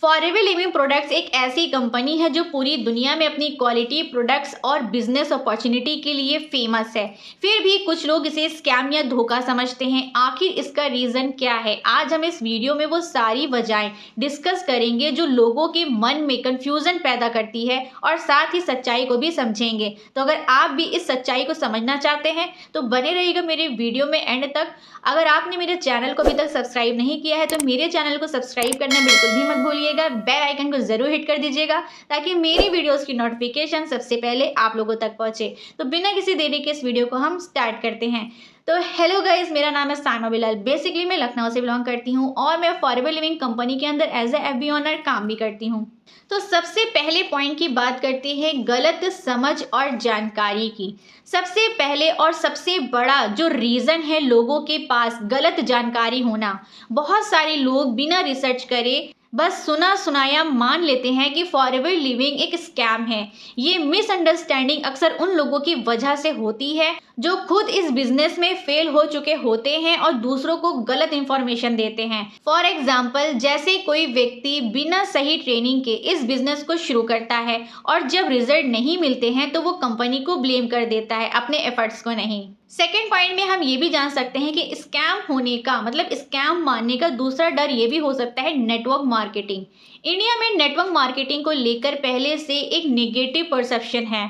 Forever living products एक ऐसी company है जो पूरी दुनिया में अपनी क्वालिटी प्रोडक्ट्स और बिजनेस अपॉर्चुनिटी के लिए फेमस है। फिर भी कुछ लोग इसे स्कैम या धोखा समझते हैं। आखिर इसका रीज़न क्या है? आज हम इस वीडियो में वो सारी वजहें डिस्कस करेंगे जो लोगों के मन में कंफ्यूजन पैदा करती है और साथ ही सच्चाई को भी समझेंगे। तो अगर आप भी इस सच्चाई को समझना चाहते हैं तो बने रहिएगा मेरे वीडियो में एंड तक। अगर आपने मेरे चैनल को अभी तक सब्सक्राइब नहीं किया है तो मेरे चैनल को सब्सक्राइब करना बिल्कुल भी मत भूलिएगा। बेल आइकन को जरूर हिट कर दीजिएगा ताकि मेरी वीडियोस की नोटिफिकेशन सबसे पहले आप लोगों तक पहुंचे। तो बिना किसी देरी के इस वीडियो को हम स्टार्ट करते हैं। तो हेलो गाइस, मेरा नाम है साइमा बिलाल। बेसिकली मैं लखनऊ से बिलोंग करती हूँ और मैं फॉरएवर लिविंग कंपनी के अंदर एज ए एफबी ओनर काम भी करती हूँ। तो सबसे पहले पॉइंट की बात करते हैं गलत समझ और जानकारी की। सबसे पहले और सबसे बड़ा जो रीज़न है लोगों के पास गलत जानकारी होना। बहुत सारे लोग बिना रिसर्च करे बस सुना सुनाया मान लेते हैं कि फॉरएवर लिविंग एक स्कैम है। ये मिसअंडरस्टैंडिंग अक्सर उन लोगों की वजह से होती है जो खुद इस बिजनेस में फेल हो चुके होते हैं और दूसरों को गलत इंफॉर्मेशन देते हैं। फॉर एग्जाम्पल, जैसे कोई व्यक्ति बिना सही ट्रेनिंग के इस बिजनेस को शुरू करता है और जब रिजल्ट नहीं मिलते हैं तो वो कंपनी को ब्लेम कर देता है, अपने एफर्ट्स को नहीं। सेकेंड पॉइंट में हम ये भी जान सकते हैं कि स्कैम होने का मतलब स्कैम मानने का दूसरा डर ये भी हो सकता है नेटवर्क मार्केटिंग। इंडिया में नेटवर्क मार्केटिंग को लेकर पहले से एक नेगेटिव परसेप्शन है।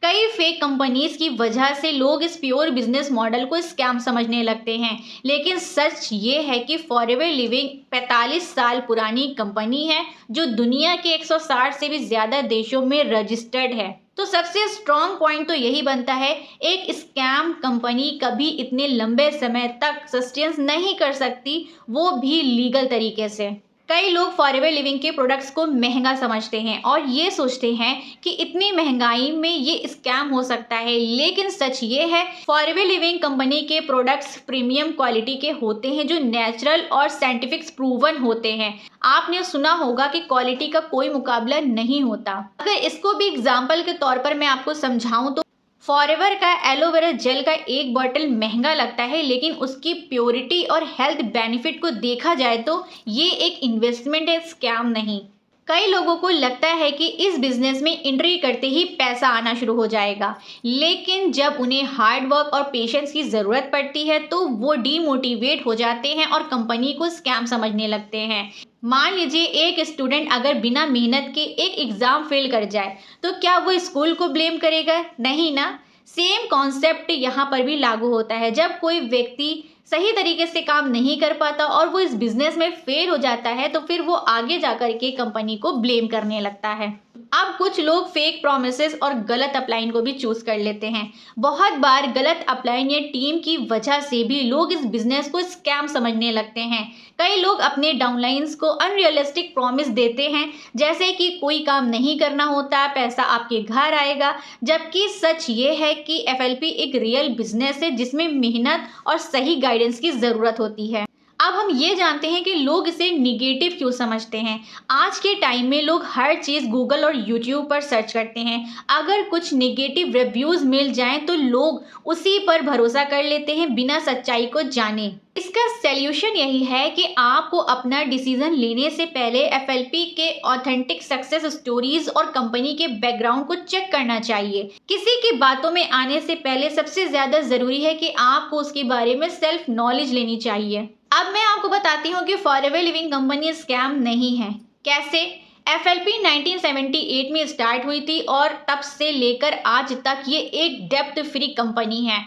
कई फेक कंपनीज की वजह से लोग इस प्योर बिजनेस मॉडल को स्कैम समझने लगते हैं, लेकिन सच ये है कि फॉरएवर लिविंग 45 साल पुरानी कंपनी है जो दुनिया के 160 से भी ज़्यादा देशों में रजिस्टर्ड है। तो सबसे स्ट्रॉन्ग पॉइंट तो यही बनता है, एक स्कैम कंपनी कभी इतने लंबे समय तक सस्टेन नहीं कर सकती, वो भी लीगल तरीके से। कई लोग फॉरएवर लिविंग के प्रोडक्ट्स को महंगा समझते हैं और ये सोचते हैं कि इतनी महंगाई में ये स्कैम हो सकता है, लेकिन सच ये है फॉरएवर लिविंग कंपनी के प्रोडक्ट्स प्रीमियम क्वालिटी के होते हैं जो नेचुरल और साइंटिफिक प्रूवन होते हैं। आपने सुना होगा कि क्वालिटी का कोई मुकाबला नहीं होता। अगर इसको भी एग्जाम्पल के तौर पर मैं आपको समझाऊं तो फॉरएवर का एलोवेरा जेल का एक बॉटल महंगा लगता है, लेकिन उसकी प्योरिटी और हेल्थ बेनिफिट को देखा जाए तो ये एक इन्वेस्टमेंट है, स्कैम नहीं। कई लोगों को लगता है कि इस बिजनेस में एंट्री करते ही पैसा आना शुरू हो जाएगा, लेकिन जब उन्हें हार्ड वर्क और पेशेंस की ज़रूरत पड़ती है तो वो डीमोटिवेट हो जाते हैं और कंपनी को स्कैम समझने लगते हैं। मान लीजिए एक स्टूडेंट अगर बिना मेहनत के एक एग्ज़ाम फेल कर जाए तो क्या वो स्कूल को ब्लेम करेगा? नहीं ना। सेम कॉन्सेप्ट यहाँ पर भी लागू होता है। जब कोई व्यक्ति सही तरीके से काम नहीं कर पाता और वो इस बिजनेस में फेल हो जाता है तो फिर वो आगे जाकर के कंपनी को ब्लेम करने लगता है। अब कुछ लोग फेक प्रोमिसेस और गलत अपलाइन को भी चूज कर लेते हैं। बहुत बार गलत अपलाइन या टीम की वजह से भी लोग इस बिजनेस को स्कैम समझने लगते हैं। कई लोग अपने डाउनलाइंस को अनरियलिस्टिक प्रॉमिस देते हैं, जैसे कि कोई काम नहीं करना होता, पैसा आपके घर आएगा, जबकि सच ये है कि एफएलपी एक रियल बिजनेस है जिसमें मेहनत और सही गाइडेंस की ज़रूरत होती है। अब हम ये जानते हैं कि लोग इसे निगेटिव क्यों समझते हैं। आज के टाइम में लोग हर चीज़ गूगल और यूट्यूब पर सर्च करते हैं। अगर कुछ नेगेटिव रिव्यूज़ मिल जाएं तो लोग उसी पर भरोसा कर लेते हैं बिना सच्चाई को जाने। इसका सॉल्यूशन यही है कि आपको अपना डिसीजन लेने से पहले एफएलपी के ऑथेंटिक सक्सेस स्टोरीज और कंपनी के बैकग्राउंड को चेक करना चाहिए। किसी की बातों में आने से पहले सबसे ज़्यादा ज़रूरी है कि आपको उसके बारे में सेल्फ नॉलेज लेनी चाहिए। अब मैं आपको बताती हूँ कि फॉरएवर लिविंग कंपनी स्कैम नहीं है। कैसे? एफएलपी 1978 में स्टार्ट हुई थी और तब से लेकर आज तक ये एक डेब्ट फ्री कंपनी है।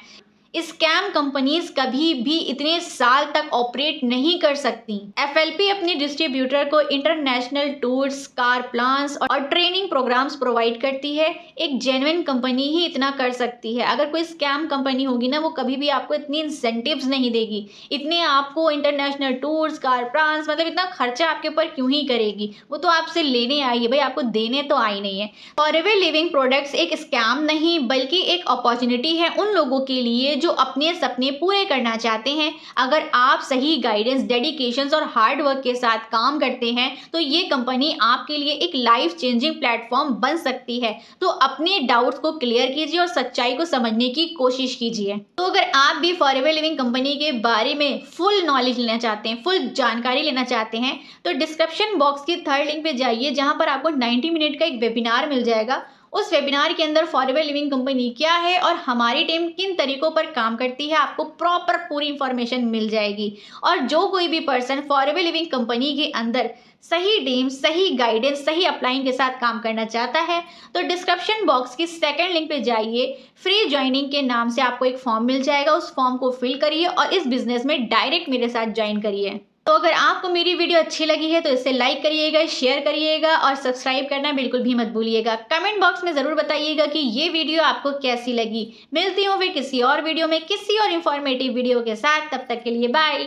स्कैम कंपनीज कभी भी इतने साल तक ऑपरेट नहीं कर सकती। एफएलपी अपने डिस्ट्रीब्यूटर को इंटरनेशनल टूर्स, कार प्लान्स और ट्रेनिंग प्रोग्राम्स प्रोवाइड करती है। एक जेन्युइन कंपनी ही इतना कर सकती है। अगर कोई स्कैम कंपनी होगी ना, वो कभी भी आपको इतनी इंसेंटिव्स नहीं देगी, इतने आपको इंटरनेशनल टूर्स, कार प्लान्स मतलब इतना खर्चा आपके ऊपर क्यों ही करेगी। वो तो आपसे लेने आई है भाई, आपको देने तो आई नहीं है। फॉरएवर लिविंग प्रोडक्ट्स एक स्कैम नहीं बल्कि एक अपॉर्चुनिटी है उन लोगों के लिए जो अपने सपने पूरे करना चाहते हैं। अगर आप सही गाइडेंस, डेडिकेशन और हार्ड वर्क के साथ काम करते हैं तो ये कंपनी आपके लिए एक लाइफ चेंजिंग प्लेटफॉर्म बन सकती है। तो अपने डाउट्स को क्लियर कीजिए और सच्चाई को समझने की कोशिश कीजिए। तो अगर आप भी फॉरएवर लिविंग कंपनी के बारे में फुल नॉलेज लेना चाहते हैं, फुल जानकारी लेना चाहते हैं, तो डिस्क्रिप्शन बॉक्स की थर्ड लिंक पे जाइए, जहां पर आपको 90 मिनट का एक वेबिनार मिल जाएगा। उस वेबिनार के अंदर फॉरएवर लिविंग कंपनी क्या है और हमारी टीम किन तरीकों पर काम करती है, आपको प्रॉपर पूरी इंफॉर्मेशन मिल जाएगी। और जो कोई भी पर्सन फॉरएवर लिविंग कंपनी के अंदर सही टीम, सही गाइडेंस, सही अपलाइन के साथ काम करना चाहता है, तो डिस्क्रिप्शन बॉक्स की सेकंड लिंक पे जाइए। फ्री ज्वाइनिंग के नाम से आपको एक फॉर्म मिल जाएगा, उस फॉर्म को फिल करिए और इस बिजनेस में डायरेक्ट मेरे साथ ज्वाइन करिए। तो अगर आपको मेरी वीडियो अच्छी लगी है तो इसे लाइक करिएगा, शेयर करिएगा और सब्सक्राइब करना बिल्कुल भी मत भूलिएगा। कमेंट बॉक्स में ज़रूर बताइएगा कि ये वीडियो आपको कैसी लगी। मिलती हूँ फिर किसी और वीडियो में, किसी और इन्फॉर्मेटिव वीडियो के साथ। तब तक के लिए बाय।